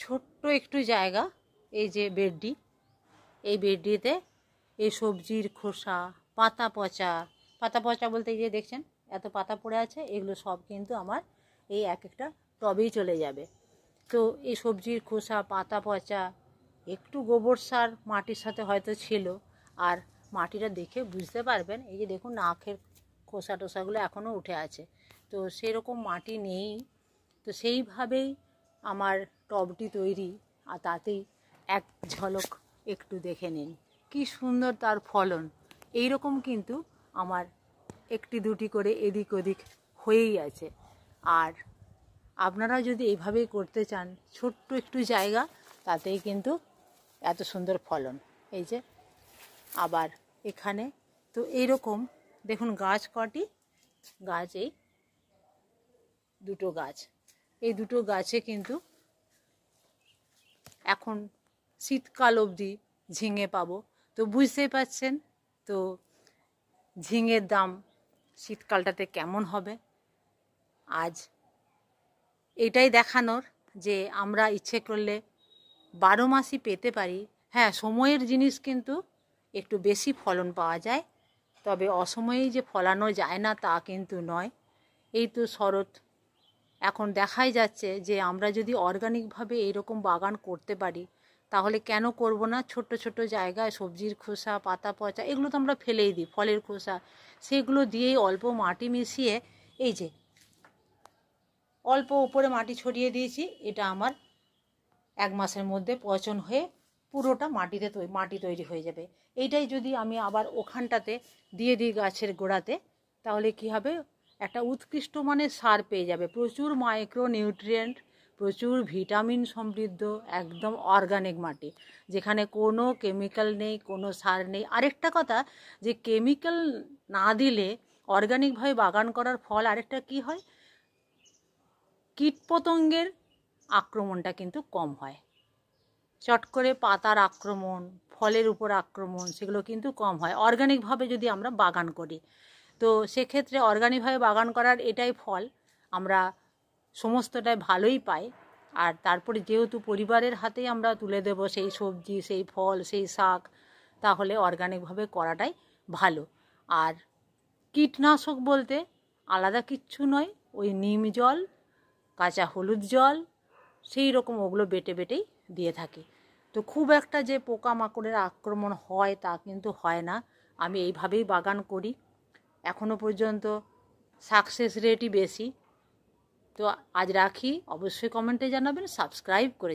ছোট্ট একটু জায়গা, এই যে বেডটি, এই বেডটিতে এই সবজির খোসা, পাতা পচা বলতে এই যে দেখছেন এত পাতা পড়ে আছে, এগুলো সব কিন্তু আমার এই এক একটা টবেই চলে যাবে। তো এই সবজির খোসা, পাতা পচা, একটু গোবর সার মাটির সাথে হয়তো ছিল, আর মাটিটা দেখে বুঝতে পারবেন এই যে দেখুন আখের খোসা টোসাগুলো এখনও উঠে আছে। তো সেরকম মাটি নেই, তো সেইভাবেই আমার টবটি তৈরি। আর তাতেই এক ঝলক একটু দেখে নিন কি সুন্দর তার ফলন। এই রকম কিন্তু আমার একটি দুটি করে এদিক ওদিক হয়েই আছে। আর আপনারা যদি এইভাবেই করতে চান, ছোট্ট একটু জায়গা, তাতেই কিন্তু এত সুন্দর ফলন। এই যে আবার এখানে তো এইরকম দেখুন গাছ কটি, গাছ এই দুটো গাছ, এই দুটো গাছে কিন্তু এখন শীতকাল অবধি ঝিঙে পাবো। তো বুঝতেই পারছেন তো ঝিঙের দাম শীতকালটাতে কেমন হবে। আজ এটাই দেখানোর যে আমরা ইচ্ছে করলে 12 মাসই পেতে পারি। হ্যাঁ, সময়ের জিনিস কিন্তু একটু বেশি ফলন পাওয়া যায়, তবে অসময়েই যে ফলানো যায় না তা কিন্তু নয়। এই তো শরৎ, এখন দেখাই যাচ্ছে যে আমরা যদি অর্গানিকভাবে এইরকম বাগান করতে পারি তাহলে কেন করব না। ছোট্ট ছোট্ট জায়গায় সবজির খোসা, পাতা পচা এগুলো তো আমরা ফেলেই দিই, ফলের খোসা, সেগুলো দিয়েই অল্প মাটি মিশিয়ে, এই যে অল্প উপরে মাটি ছড়িয়ে দিয়েছি, এটা আমার 1 মাসের মধ্যে পচন হয়ে পুরোটা মাটি তৈরি হয়ে যাবে। এইটাই যদি আমি আবার ওখানটাতে দিয়ে দিই গাছের গোড়াতে, তাহলে কি হবে, একটা উৎকৃষ্ট মানের সার পেয়ে যাবে, প্রচুর মাইক্রো নিউট্রিয়েন্ট, প্রচুর ভিটামিন সমৃদ্ধ, একদম অর্গানিক মাটি, যেখানে কোনো কেমিক্যাল নেই, কোনো সার নেই। আরেকটা কথা, যে কেমিক্যাল না দিলে অর্গানিকভাবে বাগান করার ফল আরেকটা কি হয়, কীটপতঙ্গের আক্রমণটা কিন্তু কম হয়। চট করে পাতার আক্রমণ, ফলের উপর আক্রমণ, সেগুলো কিন্তু কম হয় অর্গানিকভাবে যদি আমরা বাগান করি। তো সেক্ষেত্রে অর্গানিকভাবে বাগান করার এটাই ফল, আমরা সমস্তটাই ভালোই পাই। আর তারপরে যেহেতু পরিবারের হাতেই আমরা তুলে দেব সেই সবজি, সেই ফল, সেই শাক, তাহলে অর্গানিকভাবে করাটাই ভালো। আর কীটনাশক বলতে আলাদা কিচ্ছু নয়, ওই নিম জল, কাঁচা হলুদ জল, সেই রকম ওগুলো বেটে বেটেই দিয়ে থাকি। তো খুব একটা যে পোকামাকড়ের আক্রমণ হয় তা কিন্তু হয় না। আমি এইভাবেই বাগান করি, এখনও পর্যন্ত সাকসেস রেটই বেশি। তো আজ রাখি, অবশ্যই কমেন্টে জানাবেন, সাবস্ক্রাইব করে